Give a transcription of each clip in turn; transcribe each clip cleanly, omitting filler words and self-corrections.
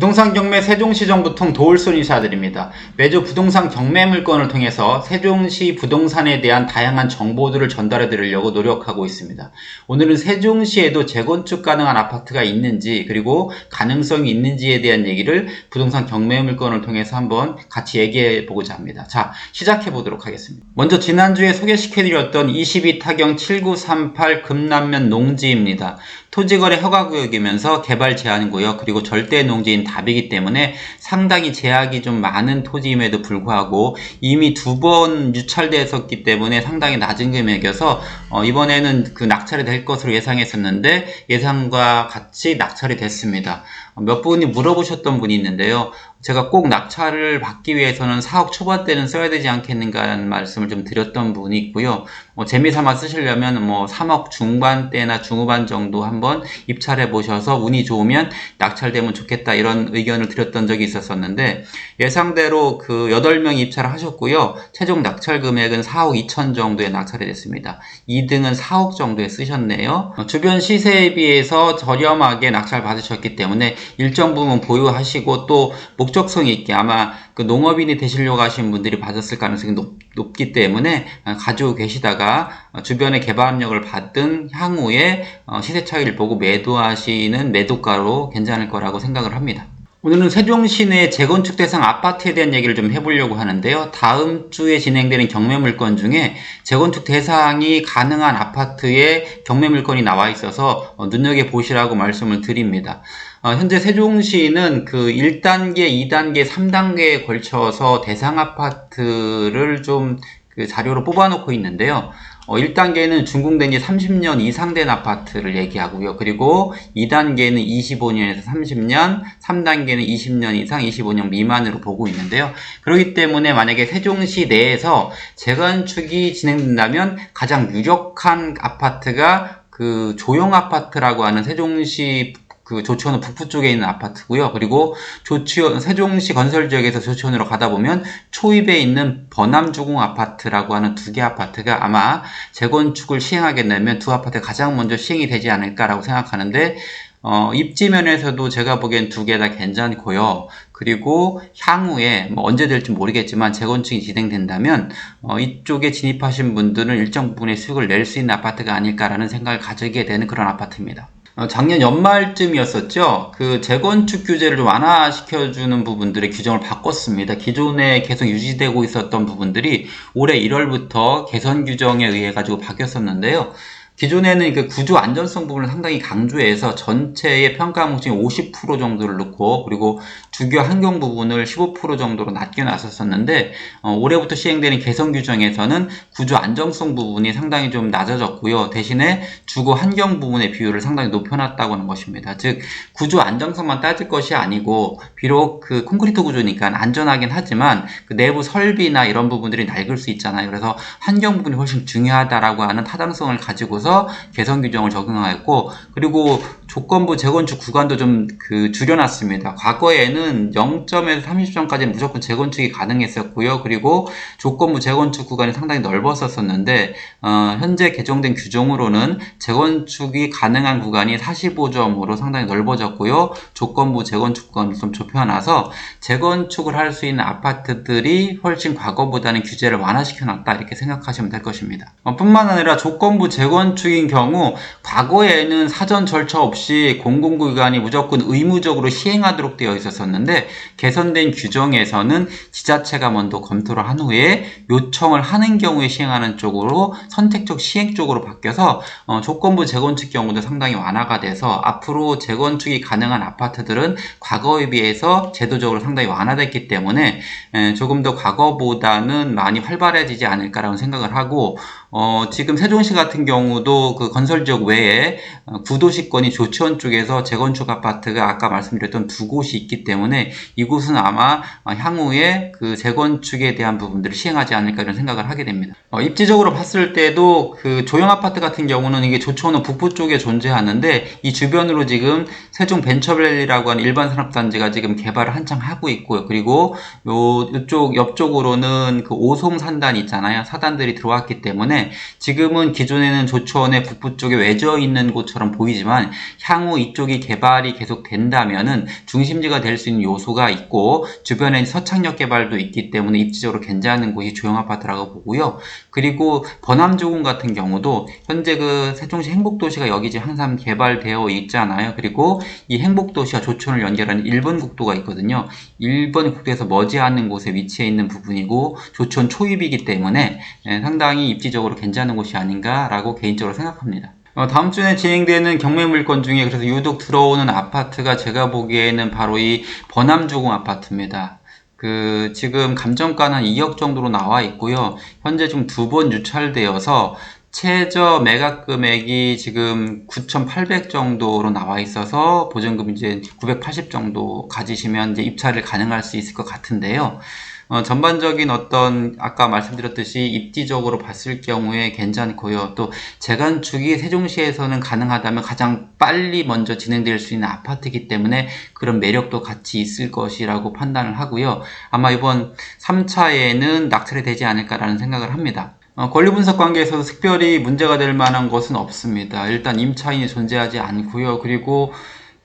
부동산 경매 세종시 정보통 도울손 인사드립니다. 매주 부동산 경매 물건을 통해서 세종시 부동산에 대한 다양한 정보들을 전달해 드리려고 노력하고 있습니다. 오늘은 세종시에도 재건축 가능한 아파트가 있는지 그리고 가능성이 있는지에 대한 얘기를 부동산 경매 물건을 통해서 한번 같이 얘기해 보고자 합니다. 자, 시작해 보도록 하겠습니다. 먼저 지난주에 소개시켜 드렸던 22타경 7938 금남면 농지입니다. 토지거래 허가구역이면서 개발 제한구역 그리고 절대 농지인 답이기 때문에 상당히 제약이 좀 많은 토지임에도 불구하고 이미 2번 유찰되었기 때문에 상당히 낮은 금액이어서 이번에는 그 낙찰이 될 것으로 예상했었는데 예상과 같이 낙찰이 됐습니다. 몇 분이 물어보셨던 분이 있는데요. 제가 꼭 낙찰을 받기 위해서는 4억 초반대는 써야 되지 않겠는가 하는 말씀을 좀 드렸던 분이 있고요. 재미삼아 쓰시려면 3억 중반대나 중후반 정도 한번 입찰해 보셔서 운이 좋으면 낙찰되면 좋겠다 이런 의견을 드렸던 적이 있었었는데 예상대로 그 8명이 입찰을 하셨고요. 최종 낙찰 금액은 4억 2천 정도에 낙찰이 됐습니다. 2등은 4억 정도에 쓰셨네요. 주변 시세에 비해서 저렴하게 낙찰 받으셨기 때문에 일정 부분 보유하시고 또 목적성이 있게 아마 그 농업인이 되시려고 하신 분들이 받았을 가능성이 높기 때문에 가지고 계시다가 주변에 개발압력을 받든 향후에 시세 차익을 보고 매도하시는 매도가로 괜찮을 거라고 생각을 합니다. 오늘은 세종시 내 재건축 대상 아파트에 대한 얘기를 좀 해보려고 하는데요. 다음 주에 진행되는 경매 물건 중에 재건축 대상이 가능한 아파트에 경매 물건이 나와 있어서 눈여겨보시라고 말씀을 드립니다. 현재 세종시는 그 1단계, 2단계, 3단계에 걸쳐서 대상 아파트를 좀 그 자료로 뽑아놓고 있는데요. 1단계는 준공된 지 30년 이상 된 아파트를 얘기하고요. 그리고 2단계는 25년에서 30년, 3단계는 20년 이상, 25년 미만으로 보고 있는데요. 그렇기 때문에 만약에 세종시 내에서 재건축이 진행된다면 가장 유력한 아파트가 그 조용 아파트라고 하는 세종시 그 조치원 북부 쪽에 있는 아파트고요. 그리고 세종시 건설 지역에서 조치원으로 가다 보면 초입에 있는 번암주공 아파트라고 하는 2개 아파트가 아마 재건축을 시행하게 되면 두 아파트가 가장 먼저 시행이 되지 않을까라고 생각하는데 입지 면에서도 제가 보기엔 2개 다 괜찮고요. 그리고 향후에 언제 될지 모르겠지만 재건축이 진행된다면 이쪽에 진입하신 분들은 일정 부분의 수익을 낼 수 있는 아파트가 아닐까라는 생각을 가지게 되는 그런 아파트입니다. 작년 연말쯤이었었죠. 그 재건축 규제를 좀 완화시켜주는 부분들의 규정을 바꿨습니다. 기존에 계속 유지되고 있었던 부분들이 올해 1월부터 개선 규정에 의해 가지고 바뀌었었는데요. 기존에는 그 구조 안전성 부분을 상당히 강조해서 전체의 평가목 중에 50% 정도를 넣고 그리고 주거 환경 부분을 15% 정도로 낮게놨었었는데 올해부터 시행되는 개선 규정에서는 구조 안정성 부분이 상당히 좀 낮아졌고요. 대신에 주거 환경 부분의 비율을 상당히 높여놨다고 하는 것입니다. 즉 구조 안정성만 따질 것이 아니고 비록 그 콘크리트 구조니까 안전하긴 하지만 그 내부 설비나 이런 부분들이 낡을 수 있잖아요. 그래서 환경 부분이 훨씬 중요하다라고 하는 타당성을 가지고서 개선 규정을 적용하였고 그리고 조건부 재건축 구간도 좀 줄여놨습니다. 과거에는 0점에서 30점까지는 무조건 재건축이 가능했었고요. 그리고 조건부 재건축 구간이 상당히 넓었었는데 현재 개정된 규정으로는 재건축이 가능한 구간이 45점으로 상당히 넓어졌고요. 조건부 재건축 구간을 좀 좁혀놔서 재건축을 할 수 있는 아파트들이 훨씬 과거보다는 규제를 완화시켜놨다 이렇게 생각하시면 될 것입니다. 뿐만 아니라 조건부 재건축인 경우 과거에는 사전 절차 없이 공공기관이 무조건 의무적으로 시행하도록 되어 있었는데 개선된 규정에서는 지자체가 먼저 검토를 한 후에 요청을 하는 경우에 시행하는 쪽으로 선택적 시행 쪽으로 바뀌어서 조건부 재건축 경우도 상당히 완화가 돼서 앞으로 재건축이 가능한 아파트들은 과거에 비해서 제도적으로 상당히 완화됐기 때문에 조금 더 과거보다는 많이 활발해지지 않을까라는 생각을 하고 지금 세종시 같은 경우도 그 건설지역 외에 구도시권이 조치원 쪽에서 재건축 아파트가 아까 말씀드렸던 2곳이 있기 때문에 이곳은 아마 향후에 그 재건축에 대한 부분들을 시행하지 않을까 이런 생각을 하게 됩니다. 입지적으로 봤을 때도 그 조형 아파트 같은 경우는 이게 조치원은 북부 쪽에 존재하는데 이 주변으로 지금 세종 벤처밸리라고 하는 일반 산업단지가 지금 개발을 한창 하고 있고요. 그리고 이쪽 옆쪽으로는 그 오송 산단 있잖아요. 사단들이 들어왔기 때문에 지금은 기존에는 조치원의 북부 쪽에 외져 있는 곳처럼 보이지만 향후 이쪽이 개발이 계속 된다면은 중심지가 될 수 있는 요소가 있고 주변에 서창역 개발도 있기 때문에 입지적으로 괜찮은 곳이 조형 아파트라고 보고요. 그리고 번암조금 같은 경우도 현재 그 세종시 행복도시가 여기 이제 항상 개발되어 있잖아요. 그리고 이 행복도시와 조촌을 연결하는 1번 국도가 있거든요. 1번 국도에서 머지않는 곳에 위치해 있는 부분이고 조촌 초입이기 때문에 상당히 입지적으로 괜찮은 곳이 아닌가라고 개인적으로 생각합니다. 다음 주에 진행되는 경매 물건 중에 그래서 유독 들어오는 아파트가 제가 보기에는 바로 이 번암조금 아파트입니다. 지금 감정가는 2억 정도로 나와 있고요. 현재 지금 2번 유찰되어서 최저 매각 금액이 지금 9,800 정도로 나와 있어서 보증금 이제 980 정도 가지시면 이제 입찰을 가능할 수 있을 것 같은데요. 전반적인 어떤 아까 말씀드렸듯이 입지적으로 봤을 경우에 괜찮고요. 또 재건축이 세종시에서는 가능하다면 가장 빨리 먼저 진행될 수 있는 아파트이기 때문에 그런 매력도 같이 있을 것이라고 판단을 하고요. 아마 이번 3차에는 낙찰이 되지 않을까라는 생각을 합니다. 권리분석 관계에서 특별히 문제가 될 만한 것은 없습니다. 일단 임차인이 존재하지 않고요. 그리고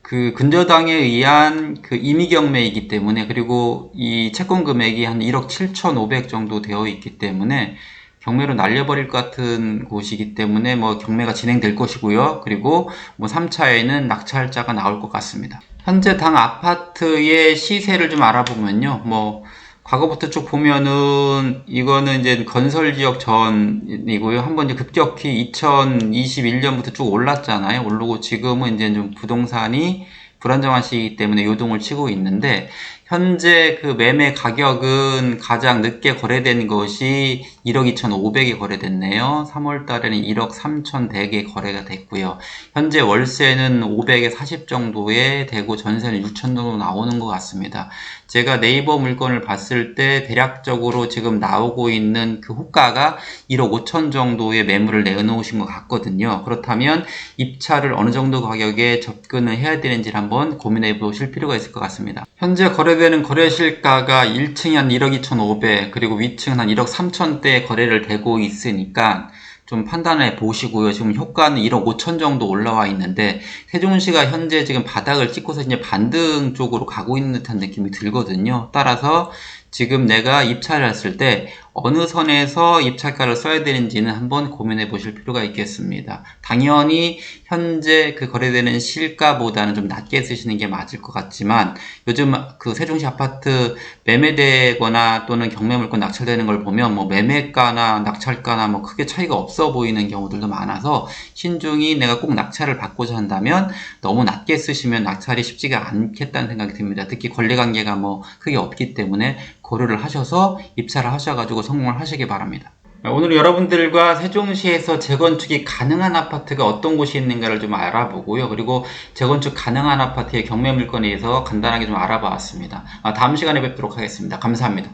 근저당에 의한 임의 경매이기 때문에, 그리고 이 채권 금액이 한 1억 7,500 정도 되어 있기 때문에 경매로 날려버릴 것 같은 곳이기 때문에 뭐 경매가 진행될 것이고요. 그리고 뭐 3차에는 낙찰자가 나올 것 같습니다. 현재 당 아파트의 시세를 좀 알아보면요. 과거부터 쭉 보면은 이거는 이제 건설지역 전이고요. 한번 이제 급격히 2021년부터 쭉 올랐잖아요. 오르고 지금은 이제 좀 부동산이 불안정한 시기이기 때문에 요동을 치고 있는데 현재 매매 가격은 가장 늦게 거래된 것이 1억 2,500에 거래됐네요. 3월 달에는 1억 3,100에 거래가 됐고요. 현재 월세는 500에 40 정도에 되고 전세는 6,000 정도 나오는 것 같습니다. 제가 네이버 물건을 봤을 때 대략적으로 지금 나오고 있는 호가가 1억 5천 정도의 매물을 내놓으신 것 같거든요. 그렇다면 입찰을 어느 정도 가격에 접근을 해야 되는지를 한번 고민해 보실 필요가 있을 것 같습니다. 현재 거래되는 거래실가가 1층이 한 1억 2,500, 그리고 위층은 한 1억 3천대에 거래를 되고 있으니까 좀 판단해 보시고요. 지금 효과는 1억 5천 정도 올라와 있는데 세종시가 현재 지금 바닥을 찍고서 이제 반등 쪽으로 가고 있는 듯한 느낌이 들거든요. 따라서 지금 내가 입찰을 했을 때 어느 선에서 입찰가를 써야 되는지는 한번 고민해 보실 필요가 있겠습니다. 당연히 현재 거래되는 실가보다는 좀 낮게 쓰시는 게 맞을 것 같지만 요즘 세종시 아파트 매매되거나 또는 경매물건 낙찰되는 걸 보면 매매가나 낙찰가나 크게 차이가 없어 보이는 경우들도 많아서 신중히 내가 꼭 낙찰을 받고자 한다면 너무 낮게 쓰시면 낙찰이 쉽지가 않겠다는 생각이 듭니다. 특히 권리관계가 크게 없기 때문에 고려를 하셔서 입찰을 하셔가지고 성공을 하시기 바랍니다. 오늘 여러분들과 세종시에서 재건축이 가능한 아파트가 어떤 곳이 있는가를 좀 알아보고요. 그리고 재건축 가능한 아파트의 경매 물건에 대해서 간단하게 좀 알아봤습니다. 다음 시간에 뵙도록 하겠습니다. 감사합니다.